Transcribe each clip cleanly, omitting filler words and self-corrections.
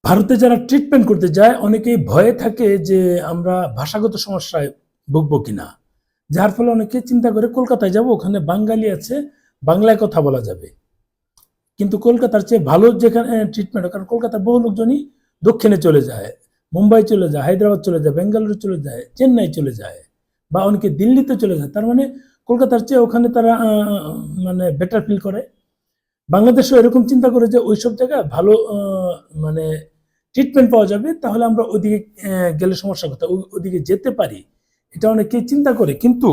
ভারতে যারা ট্রিটমেন্ট করতে যায় অনেকেই ভয়ে থাকে যে আমরা ভাষাগত সমস্যায় ভুগবো কিনা, যার ফলে অনেকে চিন্তা করে কলকাতায় যাব, ওখানে বাঙালি আছে, বাংলায় কথা বলা যাবে। কিন্তু কলকাতার চেয়ে ভালো যেখানে ট্রিটমেন্ট হয়, কারণ কলকাতার বহু লোকজনই দক্ষিণে চলে যায়, মুম্বাই চলে যায়, হায়দ্রাবাদ চলে যায়, বেঙ্গালুরু চলে যায়, চেন্নাই চলে যায়, বা অনেকে দিল্লিতে চলে যায়। তার মানে কলকাতার চেয়ে ওখানে তারা মানে বেটার ফিল করে। বাংলাদেশও এরকম চিন্তা করে যে ওইসব জায়গায় ভালো মানে ট্রিটমেন্ট পাওয়া যাবে, তাহলে আমরা ওদিকে গেলে সমস্যা কোথায়, ওদিকে যেতে পারি, এটা অনেকেই চিন্তা করে। কিন্তু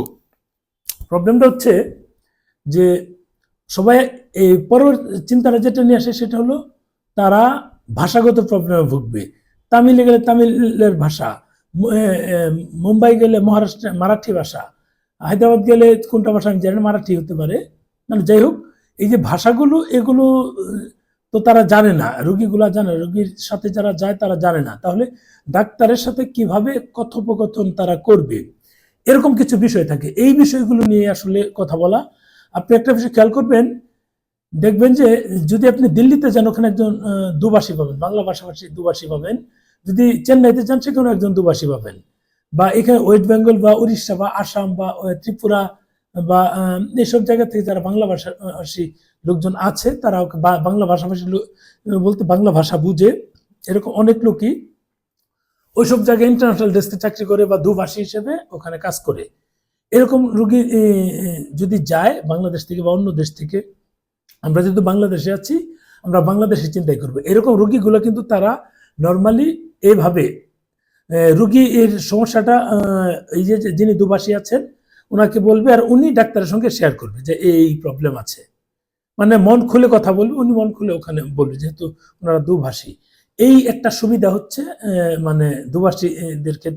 প্রবলেমটা হচ্ছে যে সবাই এই চিন্তাটা যেটা নিয়ে আসে সেটা হলো তারা ভাষাগত প্রবলেমে ভুগবে। তামিলে গেলে তামিলের ভাষা, মুম্বাই গেলে মহারাষ্ট্রে মারাঠি ভাষা, হায়দ্রাবাদ গেলে কোনটা ভাষা আমি জানি না, মারাঠি হতে পারে, মানে যাই হোক, এই যে ভাষাগুলো এগুলো তো তারা জানে না, রোগীগুলা জানে, রোগীর সাথে যারা যায় তারা জানে না, তাহলে ডাক্তারের সাথে কিভাবে কথোপকথন তারা করবে, এরকম কিছু বিষয় থাকে। এই বিষয়গুলো নিয়ে আসলে কথা বলা। আপনি একটা বিষয় খেয়াল করবেন, দেখবেন যে যদি আপনি দিল্লিতে যান ওখানে একজন দুভাষী পাবেন, বাংলা ভাষাভাষী দুভাষী পাবেন। যদি চেন্নাইতে যান সেখানে একজন দুভাষী পাবেন, বা এখানে ওয়েস্ট বেঙ্গল বা উড়িষ্যা বা আসাম বা ত্রিপুরা বা এইসব জায়গা থেকে যারা বাংলা ভাষাভাষী লোকজন আছে, তারা বাংলা ভাষাভাষী বলতে বাংলা ভাষা বুঝে, এরকম অনেক লোকই ওইসব জায়গায় ইন্টারন্যাশনাল ডেস্কে চাকরি করে বা দুভাষী হিসেবে ওখানে কাজ করে। এরকম রুগী যদি যায় বাংলাদেশ থেকে বা অন্য দেশ থেকে, আমরা যেহেতু বাংলাদেশে আছি, আমরা বাংলাদেশে চিন্তাই করবো। এরকম রুগীগুলো কিন্তু তারা নর্মালি এইভাবে রুগীর সমস্যাটা এই যে যিনি দুভাষী আছেন ওনাকে বলবে, আর উনি ডাক্তারের সঙ্গে শেয়ার করবে যে এই প্রবলেম আছে, মানে মন খুলে কথা বলবে, উনি মন খুলে ওখানে বলবে, যেহেতু ওনারা দুভাষী। এই একটা সুবিধা হচ্ছে, মানে দুভাষীদেরকে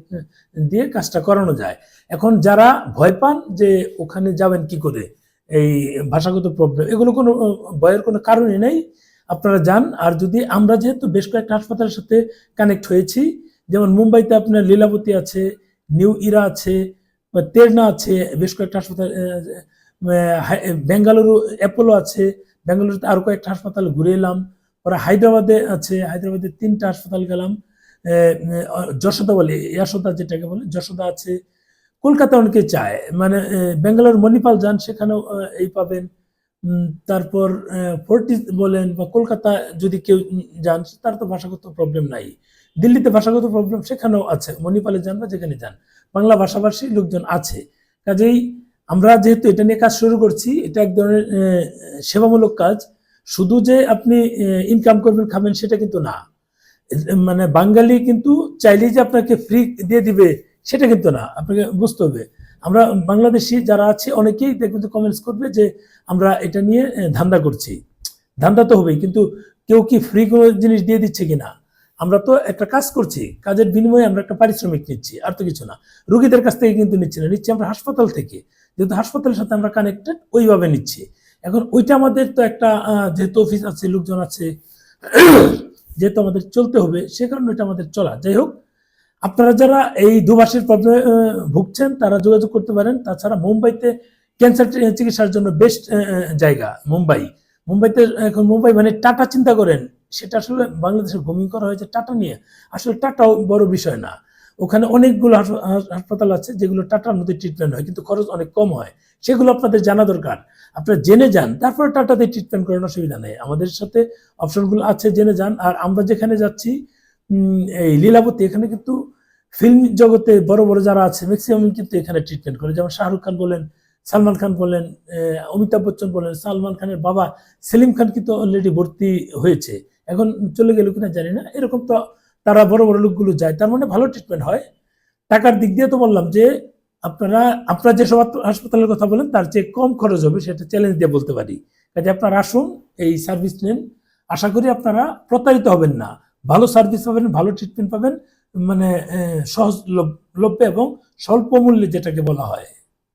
দিয়ে কাজটা করানো যায়। এখন যারা ভয় পান যে ওখানে যাবেন কি করে, এই ভাষাগত প্রবলেম, এগুলো কোনো ভয়ের কোনো কারণই নেই, আপনারা যান। আর যদি আমরা যেহেতু বেশ কয়েকটা হাসপাতালের সাথে কানেক্ট হয়েছি, যেমন মুম্বাইতে আপনার লীলাবতী আছে, নিউ ইরা আছে, তেরনা আছে, বেশ কয়েকটা হাসপাতাল, বেঙ্গালুরু অ্যাপোলো আছে, বেঙ্গালুরুতে আরো কয়েকটা হাসপাতাল ঘুরে এলাম, পরে হায়দ্রাবাদে আছে, হায়দ্রাবাদে 3টা হাসপাতাল গেলাম, যশোদা বলে, ইয়াশোদা যেটাকে বলে, যশোদা আছে। কলকাতা অনেকে চায়, মানে বেঙ্গালুরু মণিপাল যান, সেখানেও এই পাবেন। তারপর ফোর্টিস বলেন, বা কলকাতা যদি কেউ যান, তার তো ভাষাগত প্রবলেম নাই। দিল্লিতে ভাষাগত প্রবলেম সেখানেও আছে, মণিপালে যান বা যেখানে যান বাংলা ভাষাভাষী লোকজন আছে। কাজেই আমরা যেহেতু এটা নিয়ে কাজ শুরু করছি, এটা এক ধরনের সেবামূলক কাজ। শুধু যে আপনি ইনকাম করবেন খাবেন সেটা কিন্তু না, মানে বাঙালি কিন্তু চাইলেই যে আপনাকে ফ্রি দিয়ে দিবে সেটা কিন্তু না, আপনাকে বুঝতে হবে। আমরা বাংলাদেশি যারা আছে অনেকেই দেখবেন যে কমেন্টস করবে যে আমরা এটা নিয়ে ধান্দা করছি। ধান্দা তো হবেই, কিন্তু কেউ কি ফ্রি কোনো জিনিস দিয়ে দিচ্ছে কিনা? আমরা তো একটা কাজ করছি, কাজের বিনিময়ে আমরা একটা পারিশ্রমিক নিচ্ছি, আর তো কিছু না। রোগীদের কাছ থেকে কিন্তু নিচ্ছি না, নিচ্ছি আমরা হাসপাতাল থেকে, যেহেতু হাসপাতালের সাথে আমরা কানেক্টেড, ওইভাবে নিচ্ছি। এখন ওইটা আমাদের তো একটা যেহেতু অফিস আছে, লোকজন আছে, যেহেতু আমাদের চলতে হবে, সে কারণে এটা আমাদের চলা। যাই হোক, আপনারা যারা এই দুভাষীর প্রবলেমে ভুগছেন তারা যোগাযোগ করতে পারেন। তাছাড়া মুম্বাইতে ক্যান্সার চিকিৎসার জন্য বেস্ট জায়গা মুম্বাই। মুম্বাইতে এখন মুম্বাই মানে টাটা চিন্তা করেন, সেটা আসলে বাংলাদেশে ঘুমিং করা হয়েছে টাটা নিয়ে, আসলে টাটাও বড় বিষয় না। ওখানে অনেকগুলো হাসপাতাল আছে যেগুলো টাটার মধ্যে ট্রিটমেন্ট হয়, কিন্তু খরচ অনেক কম হয়। সেগুলো আপনাদের জানা দরকার, আপনারা জেনে যান, তারপরে টাটাতে ট্রিটমেন্ট করার অসুবিধা নেই। আমাদের সাথে অপশনগুলো আছে, জেনে যান। আর আমরা যেখানে যাচ্ছি এই লীলাবতী, এখানে কিন্তু ফিল্ম জগতে বড় বড় যারা আছে ম্যাক্সিমাম কিন্তু এখানে ট্রিটমেন্ট করে, যেমন শাহরুখ খান বলেন, সালমান খান বলেন, অমিতাভ বচ্চন বলেন, সালমান খানের বাবা সেলিম খান কিন্তু অলরেডি ভর্তি হয়েছে, এখন চলে গেল কিনা জানি না। এরকম তো তারা বড় বড় লোকগুলো যায়, তার মানে ভালো ট্রিটমেন্ট হয়। টাকার দিক দিয়ে তো বললাম যে আপনারা যেসব হাসপাতালের কথা বলেন তার চেয়ে কম খরচ হবে, সেটা চ্যালেঞ্জ দিয়ে বলতে পারি। কাজে আপনারা আসুন, এই সার্ভিস নেন, আশা করি আপনারা প্রতারিত হবেন না, ভালো সার্ভিস পাবেন, ভালো ট্রিটমেন্ট পাবেন, মানে সহজলভ্য এবং স্বল্প মূল্যে যেটাকে বলা হয়।